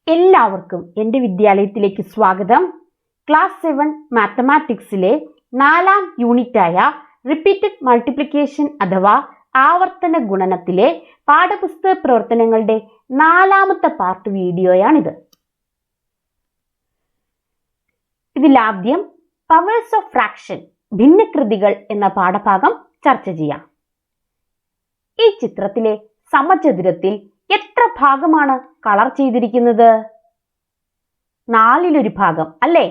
എല്ലാവർക്കും എൻ്റെ വിദ്യാലയത്തിലേക്ക് സ്വാഗതം. ക്ലാസ് 7 മാത്തമാറ്റിക്സിലെ 4ാം യൂണിറ്റായ റിപ്പീറ്റഡ് മൾട്ടിപ്ലിക്കേഷൻ അഥവാ ആവർത്തന ഗുണനത്തിലെ പാഠപുസ്തക പ്രവർത്തനങ്ങളുടെ 4ാമത്തെ പാർട്ട് വീഡിയോയാണിത്. ഇതിലാദ്യം പവേഴ്സ് ഓഫ് ഫ്രാക്ഷൻ ഭിന്നകൃതികൾ എന്ന പാഠഭാഗം ചർച്ച ചെയ്യാം. ഈ ചിത്രത്തിലെ സമചതുരത്തിൽ എത്ര ഭാഗമാണ് കളർ ചെയ്തിരിക്കുന്നത്? 4/1 ഭാഗം അല്ലേ?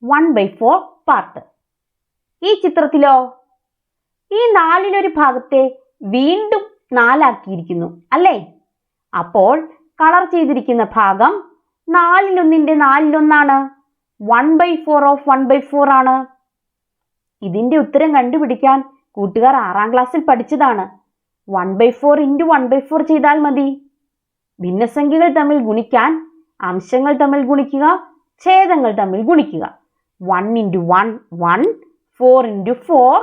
1/4 പാർട്ട്. ഈ ചിത്രത്തിലോ ഈ 4/1 ഭാഗത്തെ വീണ്ടും 4 ആക്കിയിരിക്കുന്നു അല്ലേ? അപ്പോൾ കളർ ചെയ്തിരിക്കുന്ന ഭാഗം 4/1 4/1 1/4 ഓഫ് 1/4 ആണ്. ഇതിന്റെ ഉത്തരം കണ്ടുപിടിക്കാൻ കൂട്ടുകാർ 6ാം ക്ലാസ്സിൽ പഠിച്ചതാണ്. 1/4 × 1/4 ചെയ്താൽ മതി. ഭിന്നസംഖ്യകൾ തമ്മിൽ ഗുണിക്കാൻ അംശങ്ങൾ തമ്മിൽ ഗുണിക്കുക, ഛേദങ്ങൾ തമ്മിൽ ഗുണിക്കുക. 1 × 1 1, 4 × 4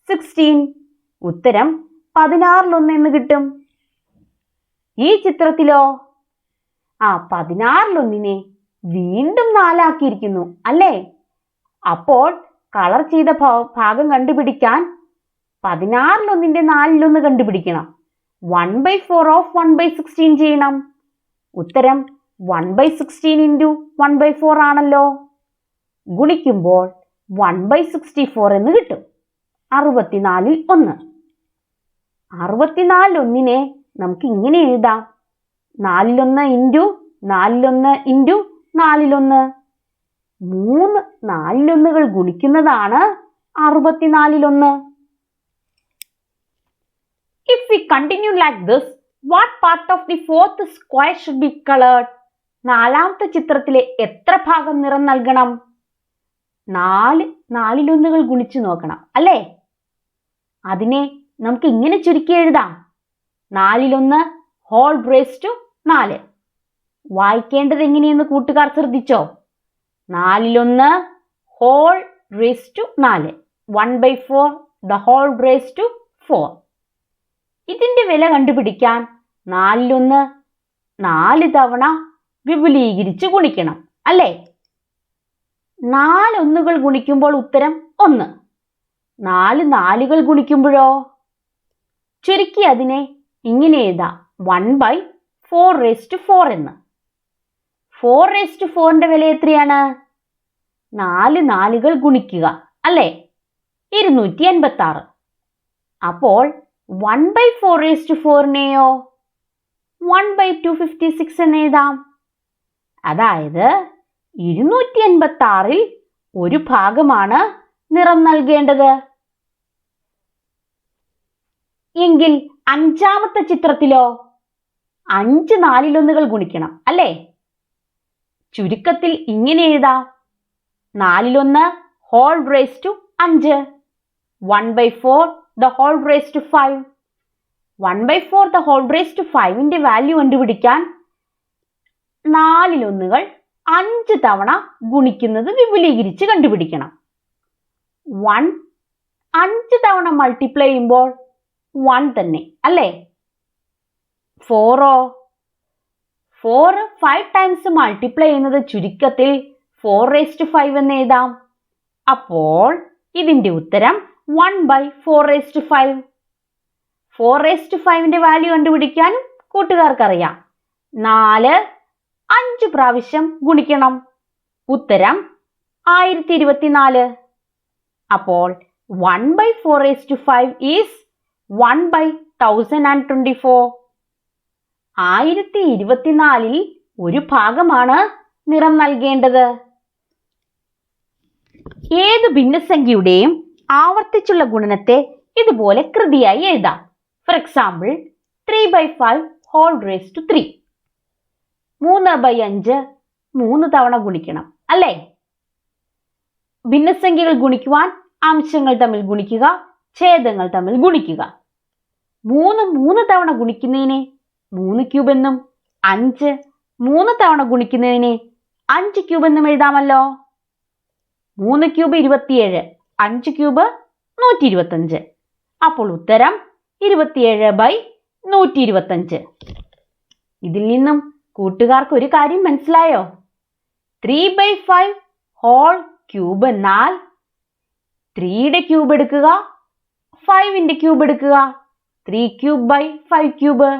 16. ഉത്തരം 16/1 എന്ന് കിട്ടും. ഈ ചിത്രത്തിലോ 16/1 വീണ്ടും 4 ആക്കിയിരിക്കുന്നു അല്ലേ? അപ്പോൾ കളർ ചെയ്ത ഭാഗം കണ്ടുപിടിക്കാൻ 16/1 4/1 കണ്ടുപിടിക്കണം. 1/4 ഓഫ് 1/16 ചെയ്യണം. ഉത്തരം 1/16 × 1/4 ആണല്ലോ. ഗുണിക്കുമ്പോൾ 1/64 എന്ന് കിട്ടും. 64 1. 64 നമുക്ക് ഇങ്ങനെ എഴുതാം. 4/1 × 4/1 × 4/1. 3 4/1 ഗുണിക്കുന്നതാണ് 64/1. If we continue like this, what part of the fourth square should be colored? 4ാമത്തെ ചിത്രത്തിലെ എത്ര ഭാഗം നിറം നൽകണം? 4 4/1 ഗുണിച്ചു നോക്കണം അല്ലേ? അതിനെ നമുക്ക് ഇങ്ങനെ ചുരുക്കി എഴുതാം. 4/1 ഹോൾ റേസ് ടു 4. വായിക്കേണ്ടത് എങ്ങനെയെന്ന് കൂട്ടുകാർ ശ്രദ്ധിച്ചോ? 4/1 whole raise to 4. 1/4 the whole raise to 4. ഇതിന്റെ വില കണ്ടുപിടിക്കാൻ 4/1 4 തവണ വിപുലീകരിച്ച് ഗുണിക്കണം അല്ലേ? 4 1 ഗുണിക്കുമ്പോൾ ഉത്തരം 1. 4 4 ഗുണിക്കുമ്പോഴോ? ചുരുക്കി അതിനെ ഇങ്ങനെ എഴുതാം. 1/4 എന്ന്. 4 വില എത്രയാണ്? 4 4 ഗുണിക്കുക അല്ലേ? 286. അപ്പോൾ 1/4 1/256 എന്ന് എഴുതാം. അതായത് 286 1 ഭാഗമാണ് നിറം നൽകേണ്ടത്. എങ്കിൽ 5ാമത്തെ ചിത്രത്തിലോ 5 4/1 ഗുണിക്കണം അല്ലേ? ചുരുക്കത്തിൽ ഇങ്ങനെ എഴുതാം. 4/1 whole raise to 5. 1/4 the whole raised to 5. 1/4 the whole raised to 5ന്റെ വാല്യൂ കണ്ടുപിടിക്കാൻ 4/1 5 തവണ ഗുണിക്കുന്നത് വിപുലീകരിച്ച് കണ്ടുപിടിക്കണം. 1 5 തവണ മൾട്ടിപ്ലൈ ചെയ്യുമ്പോൾ 1 തന്നെ അല്ലേ? 4 5 ടൈംസ് മൾട്ടിപ്ലൈ ചെയ്യുന്നത് ചുരുക്കത്തിൽ 4/5 എന്ന് എഴുതാം. അപ്പോൾ ഇതിന്റെ ഉത്തരം 1/4/5. 4/5ന്റെ വാല്യൂ കണ്ടുപിടിക്കാൻ കൂട്ടുകാർക്കറിയാം. 4 5 പ്രാവശ്യം ഗുണിക്കണം. ഉത്തരം 1024. അപ്പോൾ 1/4/5 ഈസ് 1/1024. 1024 1 ഭാഗമാണ് നിറം നൽകേണ്ടത്. ഏത് ഭിന്നസംഖ്യയുടെയും ആവർത്തിച്ചുള്ള ഗുണനത്തെ ഇതുപോലെ കൃതിയായി എഴുതാം. For example 3/5 whole raise to 3. 3/5 3 തവണ ഗുണിക്കണം അല്ലേ? ഭിന്നസംഖ്യകൾ ഗുണിക്കുവാൻ അംശങ്ങൾ തമ്മിൽ ഗുണിക്കുക, ഛേദങ്ങൾ തമ്മിൽ ഗുണിക്കുക. 3 തവണ ഗുണിക്കുന്നതിനെ 3 ക്യൂബ് എന്നും 5 3 തവണ ഗുണിക്കുന്നതിനെ 5 ക്യൂബ് എന്നും എഴുതാമല്ലോ. 3 ക്യൂബ് 27, 5 ക്യൂബ് 125. അപ്പോൾ ഉത്തരം 27/125. ഇതിൽ നിന്നും കൂട്ടുകാർക്ക് ഒരു കാര്യം മനസ്സിലായോ? 3/5 ഹോൾ ക്യൂബ് എന്നാൽ 3യുടെ ക്യൂബ് എടുക്കുക, 5ന്റെ ക്യൂബ് എടുക്കുക. 3 ക്യൂബ് ബൈ 5 ക്യൂബ്.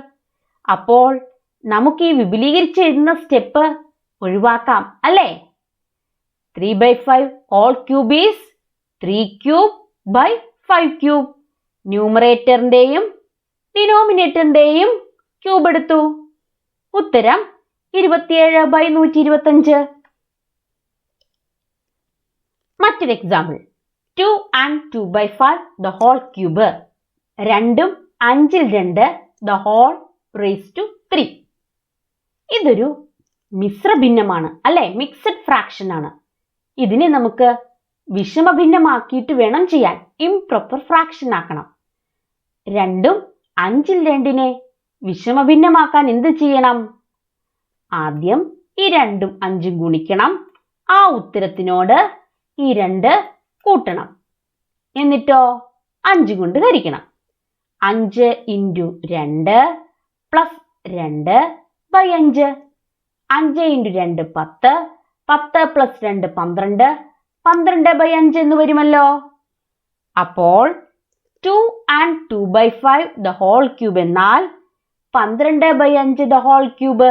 അപ്പോൾ നമുക്ക് ഈ വിപുലീകരിച്ച് എഴുതുന്ന സ്റ്റെപ്പ് ഒഴിവാക്കാം അല്ലേ? 3/5 whole cube is 3 cube by 5 cube. ന്യൂമറേറ്ററിന്റെയും ഡിനോമിനേറ്ററിന്റെയും ക്യൂബ് എടുത്തു. ഉത്തരം 27/125. മറ്റൊരു example. 2 and 2/5 the whole cube. 2ഉം 5ൽ 2 the whole raised to 3. ഇതൊരു മിശ്രഭിന്നമാണ് അല്ലെ? മിക്സഡ് ഫ്രാക്ഷൻ ആണ്. ഇതിനെ നമുക്ക് വിഷമഭിന്നമാക്കിയിട്ട് വേണം ചെയ്യാൻ. ഇംപ്രോപ്പർ ഫ്രാക്ഷൻ ആക്കണം. 2ഉം 5ൽ 2നെ വിഷമഭിന്നമാക്കാൻ എന്ത് ചെയ്യണം? ആദ്യം ഈ 2ഉം 5ഉം ഗുണിക്കണം. ആ ഉത്തരത്തിനോട് ഈ 2 കൂട്ടണം. എന്നിട്ടോ 5 കൊണ്ട് ഹരിക്കണം. 5 × 2 പ്ലസ് 2/5. 5 × 2 10. 10 പ്ലസ് 2 12. 12/5 എന്ന് വരുമല്ലോ. അപ്പോൾ 2 and 2/5 the whole cube എന്നാൽ 12/5 the whole cube.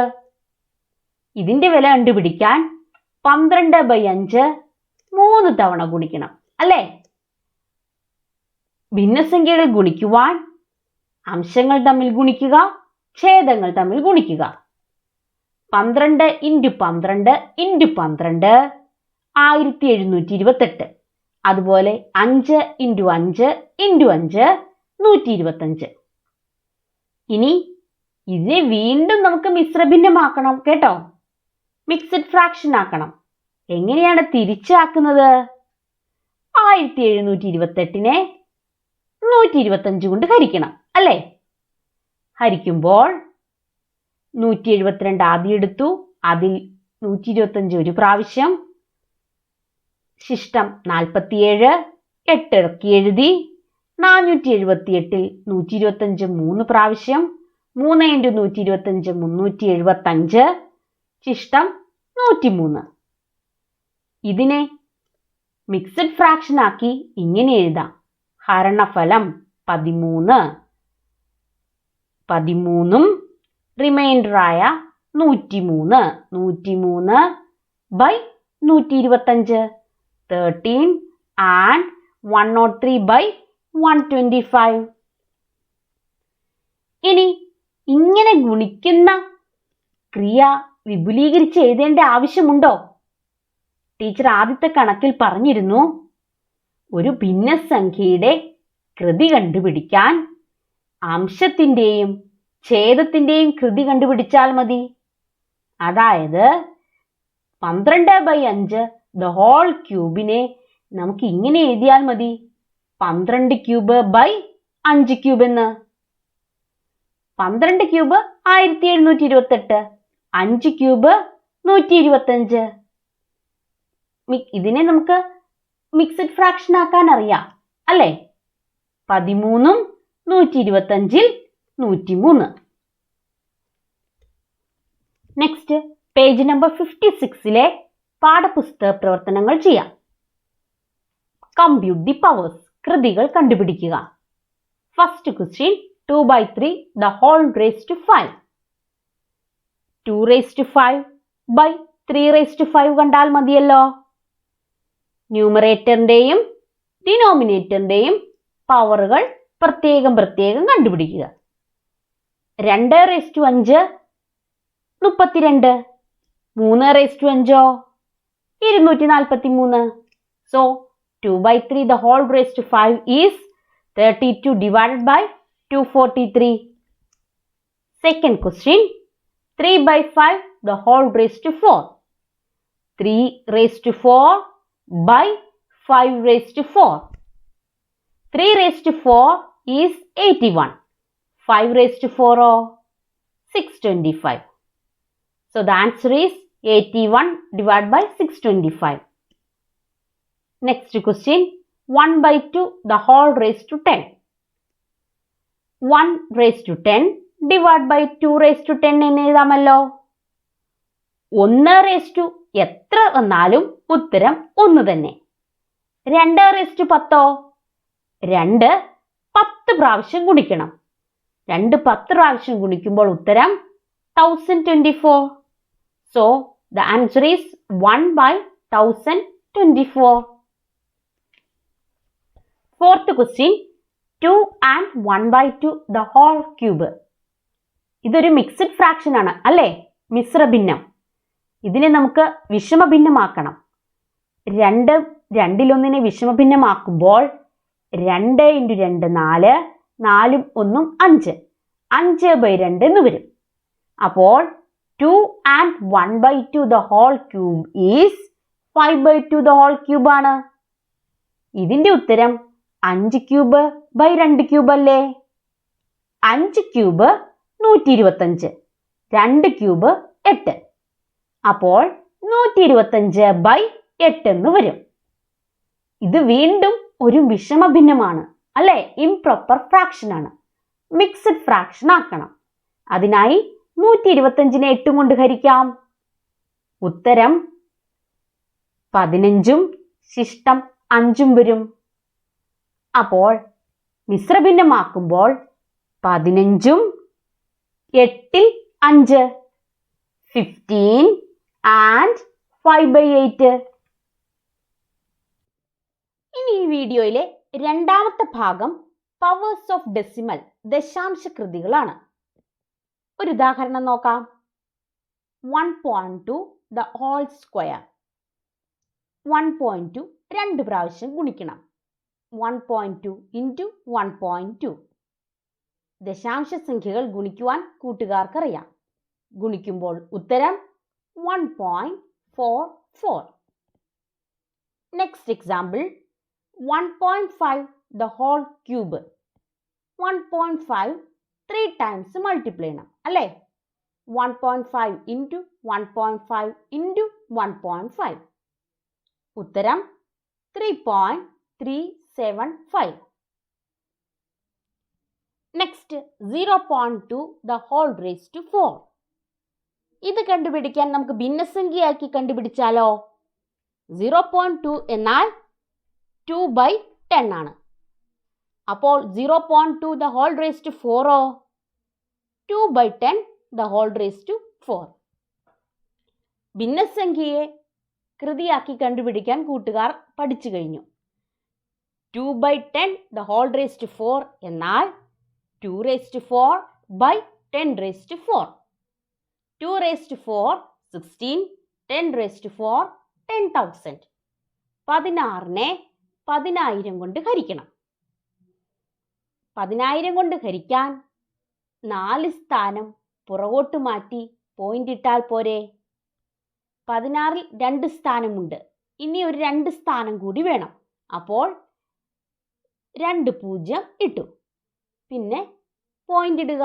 ഇതിന്റെ വില കണ്ടുപിടിക്കാൻ 12/5 3 തവണ ഗുണിക്കണം അല്ലേ? ഭിന്നസംഖ്യകൾ ഗുണിക്കുവാൻ അംശങ്ങൾ തമ്മിൽ ഗുണിക്കുക, ഛേദങ്ങൾ തമ്മിൽ ഗുണിക്കുക. 12 × 12 × 12 1728. അതുപോലെ 5 × 5 × 5 125. ഇനി ഇതിനെ വീണ്ടും നമുക്ക് മിശ്രഭിന്നമാക്കണം കേട്ടോ. മിക്സഡ് ഫ്രാക്ഷൻ ആക്കണം. എങ്ങനെയാണ് തിരിച്ചാക്കുന്നത്? 1728നെ 125 കൊണ്ട് ഹരിക്കണം അല്ലേ? ഹരിക്കുമ്പോൾ 172 ആദ്യം എടുത്തു, അതിൽ 125 ഒരു പ്രാവശ്യം, ശിഷ്ടം 47, 8 ഇറക്കി എഴുതി. 478ൽ 125 3 പ്രാവശ്യം, 3 × 125 375, ശിഷ്ടം 103. ഇതിനെ മിക്സഡ് ഫ്രാക്ഷൻ ആക്കി ഇങ്ങനെ എഴുതാം. ഹരണഫലം 13. 13ഉം റിമൈൻഡറായ 103. 103/125. 13 and 103/125. ഇനി ഇങ്ങനെ ഗുണിക്കുന്ന ക്രിയ വിപുലീകരിച്ച് എഴുതേണ്ട ആവശ്യമുണ്ടോ? ടീച്ചർ ആദ്യത്തെ കണക്കിൽ പറഞ്ഞിരുന്നു, ഒരു ഭിന്നസംഖ്യയുടെ കൃതി കണ്ടുപിടിക്കാൻ അംശത്തിന്റെയും ഛേദത്തിന്റെയും കൃതി കണ്ടുപിടിച്ചാൽ മതി. അതായത് 12/5 the whole ക്യൂബിനെ നമുക്ക് ഇങ്ങനെ എഴുതിയാൽ മതി. 12 ക്യൂബ് ബൈ 5 ക്യൂബ് എന്ന്. 12 ക്യൂബ് 1728, 5 ക്യൂബ് 125. ഇതിനെ നമുക്ക് മിക്സഡ് ഫ്രാക്ഷൻ ആക്കാൻ അറിയാം അല്ലേ? 13ഉം 125ൽ 103. നെക്സ്റ്റ് പേജ് നമ്പർ 56ലെ പാഠപുസ്തക പ്രവർത്തനങ്ങൾ ചെയ്യാം. Compute the powers. കൃതികൾ കണ്ടുപിടിക്കുക. First question 2/3 the whole raised to 5. 2/5/3/5 കണ്ടാൽ മതിയല്ലോ. ന്യൂമറേറ്ററിന്റെയും ഡിനോമിനേറ്ററിന്റെയും പവറുകൾ പ്രത്യേകം കണ്ടുപിടിക്കുക. 2/5 32. 3/5 243. So 2/3 the whole raised to 5 is 32 divided by 243. Second question, 3/5 the whole raised to 4. 3/4/5/4. 3/4 is 81. 5/4 625. So the answer is 81 divided by 625. Next question, 1/2 the whole raised to 10. 1/10 divided by 2/10 എന്ന് എഴുതാമല്ലോ. 1 എത്ര വന്നാലും ഉത്തരം 1 തന്നെ. 2 2 10 പ്രാവശ്യം ഗുണിക്കണം. 2 10 പ്രാവശ്യം ഗുണിക്കുമ്പോൾ ഉത്തരം 1024. So the answer is 1/1024. Fourth question, 2 and 1/2 the whole cube. ഇതൊരു മിക്സഡ് ഫ്രാക്ഷൻ ആണ് അല്ലേ? മിശ്രഭിന്നം. ഇതിനെ നമുക്ക് വിഷമഭിന്നമാക്കണം. 2 2 വിഷമഭിന്നമാക്കുമ്പോൾ 2 × 2 4, 4 1 5, 5/2 എന്ന് വരും. അപ്പോൾ 2 and 1/2 the whole cube is 5/2 the whole cube ആണ്. ഇതിന്റെ ഉത്തരം 5³ 2³ അല്ലേ? 5³ 125, 2³ 8. അപ്പോൾ 125/8 എന്ന് വരും. ഇത് വീണ്ടും ഒരു വിഷമഭിന്നമാണ് അല്ലേ? ഇംപ്രോപ്പർ ഫ്രാക്ഷൻ ആണ്. മിക്സഡ് ഫ്രാക്ഷൻ ആക്കണം. അതിനായി 125നെ 8 കൊണ്ട് ഹരിക്കാം. ഉത്തരം 15ഉം ശിഷ്ടം 5ഉം വരും. അപ്പോൾ മിശ്രഭിന്നമാക്കുമ്പോൾ 15ഉം 8ൽ 5, 15 and 5/8. ഇനി ഈ വീഡിയോയിലെ രണ്ടാമത്തെ ഭാഗം പവേഴ്സ് ഓഫ് ഡെസിമൽ, ദശാംശ കൃതികളാണ്. ഒരു ഉദാഹരണം നോക്കാം. 1.2 the whole square. 1.2 2 പ്രാവശ്യം ഗുണിക്കണം. 1.2 × 1.2. ദശാംശ സംഖ്യകൾ ഗുണിക്കുവാൻ കൂട്ടുകാർക്കറിയാം. ഗുണിക്കുമ്പോൾ ഉത്തരം 1.44. Next example, 1.5 the whole cube. 1.5 3 times multiply ചെയ്യണം അല്ലേ? 1.5 × 1.5 × 1.5. ഉത്തരം 3.375. Next 0.2 the whole raised to 4. ഇത് കണ്ടുപിടിക്കാൻ നമുക്ക് ഭിന്നസംഖ്യയാക്കി കണ്ടുപിടിച്ചാലോ? 0.2 എന്നാൽ 2/10 ആണ്. അപ്പോൾ 0.2 the whole raised to 4 2/10 the whole raised to 4. ഭിന്നസംഖ്യയെ കൃതിയാക്കി കണ്ടുപിടിക്കാൻ കൂട്ടുകാർ പഠിച്ചു കഴിഞ്ഞു. 2/10 the whole raised to 4 എന്നാൽ 2^4/10^4. 2^4 16, 10^4 10,000. 16നെ 10,000 കൊണ്ട് ഹരിക്കണം. 10,000 കൊണ്ട് ഹരിക്കാൻ 4 സ്ഥാനം പുറകോട്ട് മാറ്റി പോയിന്റ് ഇട്ടാൽ പോരെ? 16ൽ 2 സ്ഥാനമുണ്ട്. ഇനി ഒരു 2 സ്ഥാനം കൂടി വേണം. അപ്പോൾ 2 0 ഇട്ടു. പിന്നെ പോയിന്റ് ഇടുക.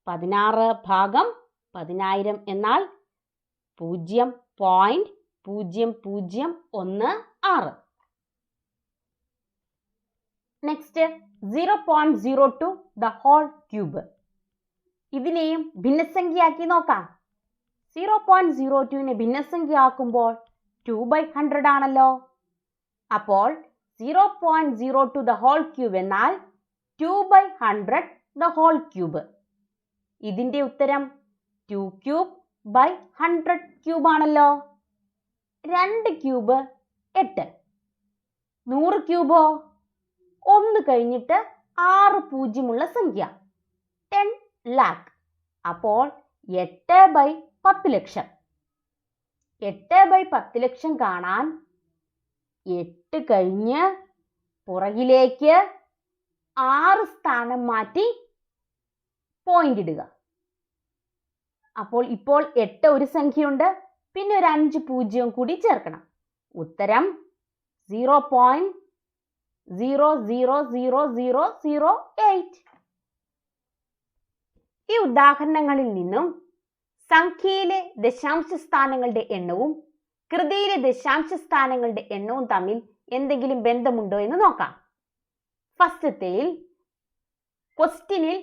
16/1000 എന്നാൽ 0.0016. Next 0.02 the whole cube. ഇതിനെയും ഭിന്നസംഖ്യയാക്കി നോക്കാം. 0.02നെ ഭിന്നസംഖ്യയാക്കുമ്പോൾ 2/100 ആണല്ലോ. അപ്പോൾ 0.02 the whole cube എന്നാൽ 2/100 the whole cube. ഇതിന്റെ ഉത്തരം 2³/100³ ആണല്ലോ. 2 ക്യൂബ് 8. 100 ക്യൂബോ? 1 കഴിഞ്ഞിട്ട് 6 പൂജ്യമുള്ള സംഖ്യ 10 lakh. അപ്പോൾ 8/10 ലക്ഷം. 8/10 ലക്ഷം കാണാൻ 8 കഴിഞ്ഞ് പുറകിലേക്ക് 6 സ്ഥാനം മാറ്റി പോയിന്റ് ഇടുക. അപ്പോൾ ഇപ്പോൾ 8 ഒരു സംഖ്യയുണ്ട്, പിന്നെ ഒരു 5 പൂജ്യം കൂടി ചേർക്കണം. ഉത്തരം 0.000008. ഈ ഉദാഹരണങ്ങളിൽ നിന്നും സംഖ്യയിലെ ദശാംശ സ്ഥാനങ്ങളുടെ എണ്ണവും കൃതിയിലെ ദശാംശ സ്ഥാനങ്ങളുടെ എണ്ണവും തമ്മിൽ എന്തെങ്കിലും ബന്ധമുണ്ടോ എന്ന് നോക്കാം. ഫസ്റ്റത്തേൽ ക്വസ്റ്റ്യനിൽ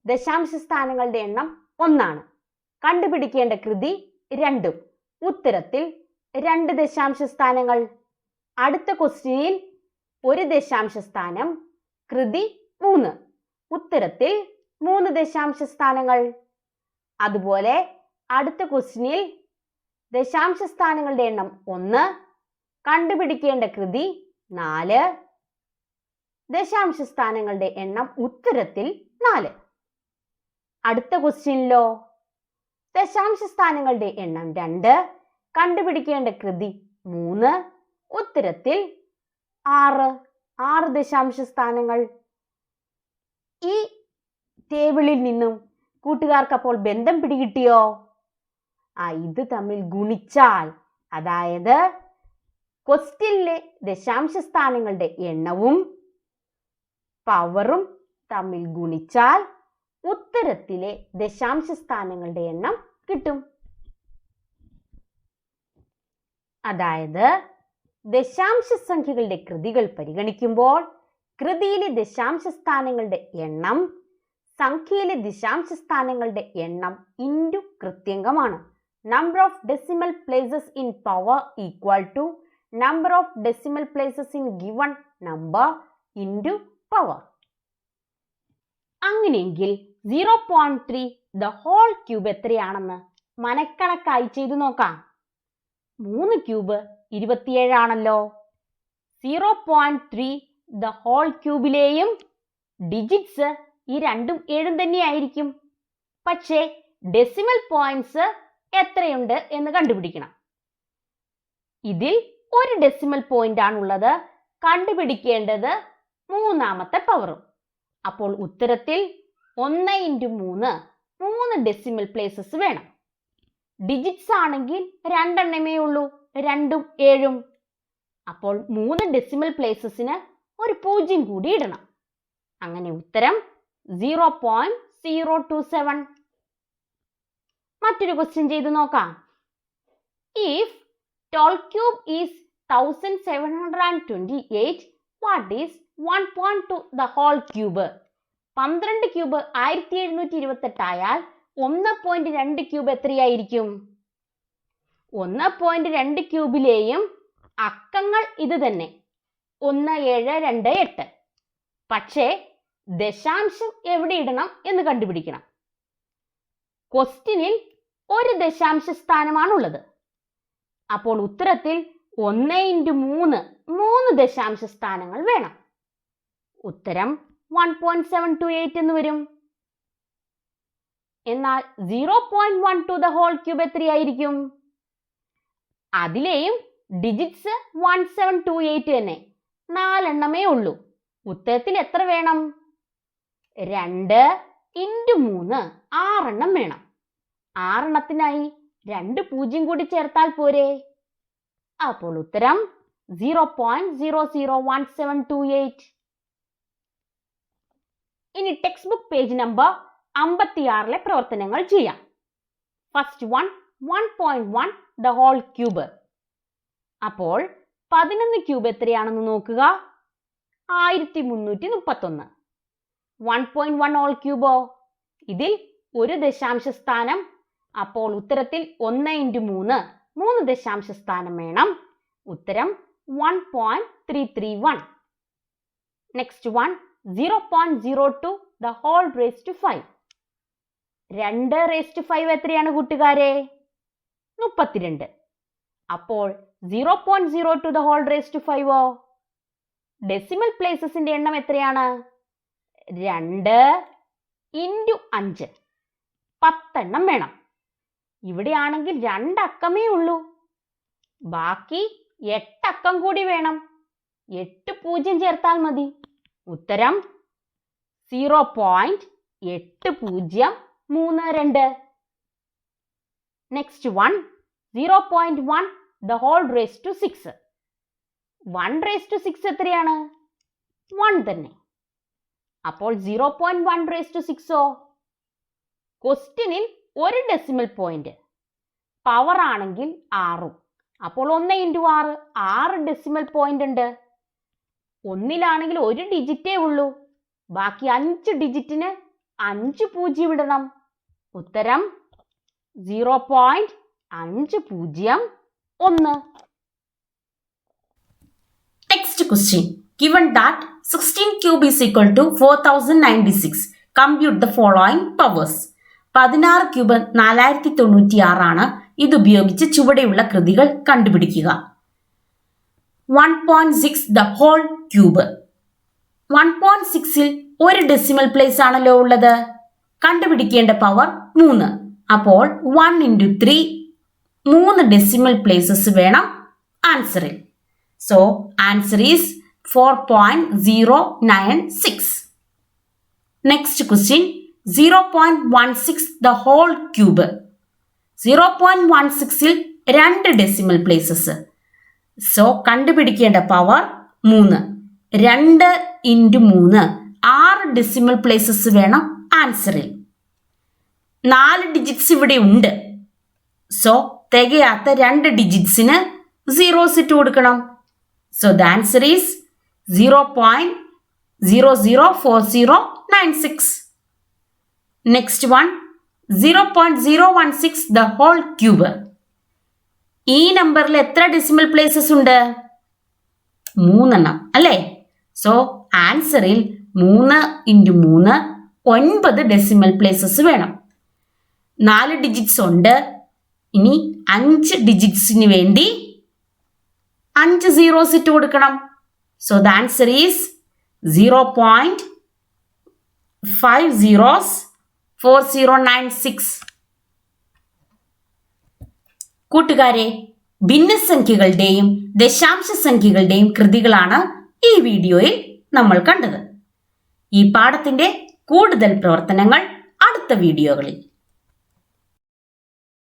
ദശാംശ സ്ഥാനങ്ങളുടെ എണ്ണം 1 ആണ്. കണ്ടുപിടിക്കേണ്ട കൃതി 2ഉം. ഉത്തരത്തിൽ 2 ദശാംശ സ്ഥാനങ്ങൾ. അടുത്ത ക്വസ്റ്റ്യനിൽ 1 ദശാംശ സ്ഥാനം, കൃതി 3. ഉത്തരത്തിൽ 3 ദശാംശ സ്ഥാനങ്ങൾ. അതുപോലെ അടുത്ത ക്വസ്റ്റ്യനിൽ ദശാംശ സ്ഥാനങ്ങളുടെ എണ്ണം 1, കണ്ടുപിടിക്കേണ്ട കൃതി 4, ദശാംശ സ്ഥാനങ്ങളുടെ എണ്ണം ഉത്തരത്തിൽ 4. അടുത്ത ക്വസ്റ്റ്യനിലോ ദശാംശ സ്ഥാനങ്ങളുടെ എണ്ണം 2, കണ്ടുപിടിക്കേണ്ട കൃതി 3, ഉത്തരത്തിൽ 6 ദശാംശ സ്ഥാനങ്ങൾ. ഈ ടേബിളിൽ നിന്നും കൂട്ടുകാർക്ക് അപ്പോൾ ബന്ധം പിടികിട്ടിയോ? ഇത് തമ്മിൽ ഗുണിച്ചാൽ, അതായത് ക്വസ്റ്റ്യനിലെ ദശാംശ സ്ഥാനങ്ങളുടെ എണ്ണവും പവറും തമ്മിൽ ഗുണിച്ചാൽ ഉത്തരത്തിലെ ദശാംശ സ്ഥാനങ്ങളുടെ എണ്ണം കിട്ടും. അതായത് ദശാംശ സംഖ്യകളുടെ കൃതികൾ പരിഗണിക്കുമ്പോൾ കൃതിയിലെ ദശാംശ സ്ഥാനങ്ങളുടെ എണ്ണം സംഖ്യയിലെ ദശാംശ സ്ഥാനങ്ങളുടെ എണ്ണം ഇൻറ്റു കൃത്യംഗമാണ്. Number of decimal places in power equal to number of decimal places in given number into power. അങ്ങനെയെങ്കിൽ 0.3 ദ ഹോൾ ക്യൂബ് എത്രയാണെന്ന് മനക്കണക്കായി ചെയ്തു നോക്കാം. 3 ക്യൂബ് 27 ആണല്ലോ. 0.3 ദ ഹോൾ ക്യൂബിലെയും ഡിജിറ്റ്സ് ഈ 2ഉം 7ഉം തന്നെയായിരിക്കും. പക്ഷേ ഡെസിമൽ പോയിന്റ്സ് എത്രയുണ്ട് എന്ന് കണ്ടുപിടിക്കണം. ഇതിൽ ഒരു ഡെസിമൽ പോയിന്റ് ആണുള്ളത്. കണ്ടുപിടിക്കേണ്ടത് 3ാമത്തെ പവറും. അപ്പോൾ ഉത്തരത്തിൽ 1 × 3 ഡെസിമൽ പ്ലേസസ് വേണം. ഡിജിറ്റ്സ് ആണെങ്കിൽ 2 എണ്ണമേ ഉള്ളൂ, 2ഉം 7ഉം. അപ്പോൾ 3 ഡെസിമൽ പ്ലേസസിന് ഒരു 0 കൂടി ഇടണം. അങ്ങനെ ഉത്തരം 0.027. മറ്റൊരു ക്വസ്റ്റ്യൻ ചെയ്തു നോക്കാം. If 12 cube is 1728, what is 1.2 the whole cube? 12 cube 1728 ആയാൽ 1.2 ക്യൂബ് എത്രയായിരിക്കും? 1.2 ക്യൂബിലെയും അക്കങ്ങൾ ഇത് തന്നെ, 1728. പക്ഷേ ദശാംശം എവിടെ ഇടണം എന്ന് കണ്ടുപിടിക്കണം. ക്വസ്റ്റ്യനിൽ ഒരു ദശാംശ സ്ഥാനമാണുള്ളത്. അപ്പോൾ ഉത്തരത്തിൽ 1 × 3 ദശാംശ സ്ഥാനങ്ങൾ വേണം. ഉത്തരം 1.728 എന്ന് വരും. എന്നാൽ 0.12 ദ ഹോൾ ക്യൂബ് എത്രയായിരിക്കും? അതിലെയും ഡിജിറ്റ്സ് 1728 തന്നെ, 4 എണ്ണമേ ഉള്ളൂ. ഉത്തരത്തിൽ എത്ര വേണം? 2 × 3 6 എണ്ണം വേണം. 6 എണ്ണത്തിനായി 2 0 കൂടി ചേർത്താൽ പോരെ? അപ്പോൾ ഉത്തരം 0.001728. ഇനി ടെക്സ്റ്റ് ബുക്ക് പേജ് നമ്പർ 56 പ്രവർത്തനങ്ങൾ ചെയ്യാം. First 1.1 the whole cube. അപ്പോൾ 11 ക്യൂബ് എത്രയാണെന്ന് നോക്കുക. 1331. 1.1 ഹോൾ ക്യൂബോ? ഇതിൽ ഒരു ദശാംശ സ്ഥാനം. അപ്പോൾ ഉത്തരത്തിൽ 1 × 3 ദശാംശ സ്ഥാനം വേണം. ഉത്തരം 1.331. Next 0.02 the whole raise to 5. 2⁵ എത്രയാണ് കൂട്ടുകാരെ? 32. അപ്പോൾ 0.02 ദ ഹോൾ റേസ് ടു 5ഓ? ഡെസിമൽ പ്ലേസസിന്റെ എണ്ണം എത്രയാണ്? 2 × 5, 10 എണ്ണം വേണം. ഇവിടെയാണെങ്കിൽ 2 അക്കമേ ഉള്ളൂ. ബാക്കി 8 അക്കം കൂടി വേണം. 8 0 ചേർത്താൽ മതി. ഉത്തരം 0.8032. Next 0.1 the whole raise to 6. 1�6 എത്രയാണ്? 1 തന്നെ. അപ്പോൾ 0.1�6ഓ? ക്വസ്റ്റ്യനിൽ ഒരു ഡെസിമൽ പോയിന്റ്, പവർ ആണെങ്കിൽ 6. അപ്പോൾ 1 × 6, 6 ഡെസിമൽ പോയിന്റ് ഉണ്ട്. ഒന്നിലാണെങ്കിൽ ഒരു ഡിജിറ്റേ ഉള്ളൂ. ബാക്കി 5 ഡിജിറ്റിന് 5 0 ഇടണം. ഉത്തരം 0.5 5001. Next question. Given that 16 cube is equal to 4096, compute the following powers. 16 cube 4096 ആണ്. ഇതുപയോഗിച്ച് ചുവടെയുള്ള കൃതികൾ കണ്ടുപിടിക്കുക. 1.6 the whole cube. 1.6ൽ ഒരു ഡെസിമൽ പ്ലേസ് ആണല്ലോ ഉള്ളത്. കണ്ടുപിടിക്കേണ്ട പവർ 3. അപ്പോൾ 1 into 3 3 ഡെസിമൽ പ്ലേസസ് വേണം ആൻസറിൽ. So answer is 4.096. Next question. 0.16 the whole cube. 0.16ൽ 2 ഡെസിമൽ പ്ലേസസ്. സോ കണ്ടുപിടിക്കേണ്ട പവർ 3. 2 into 3 6 ഡെസിമൽ പ്ലേസസ് വേണം ആൻസറിൽ. 4 ഡിജിറ്റ്സ് ഇവിടെ ഉണ്ട്. സോ തികയാത്ത 2 ഡിജിറ്റ്സിന് സീറോസ് ഇട്ട് കൊടുക്കണം. So the answer is 0.004096. Next one, 0.016 the whole cube. ഈ നമ്പറിൽ എത്ര ഡെസിമൽ പ്ലേസസ് ഉണ്ട്? 3 അല്ലേ? സോ ആൻസറിൽ 3 into 3 9 ഡെസിമൽ പ്ലേസസ് വേണം. 4 ഡിജിറ്റ്സ് ഉണ്ട്. ഇനി 5 ഡിജിറ്റ്സിന് വേണ്ടി 5 സീറോസ് ഇട്ട് കൊടുക്കണം. So the answer is 0.504096. കൂട്ടുകാരെ, ഭിന്നസംഖ്യകളുടെയും ദശാംശ സംഖ്യകളുടെയും കൃതികളാണ് ഈ വീഡിയോയിൽ നമ്മൾ കണ്ടത്. ഈ പാഠത്തിന്റെ കൂടുതൽ പ്രവർത്തനങ്ങൾ അടുത്ത വീഡിയോകളിൽ.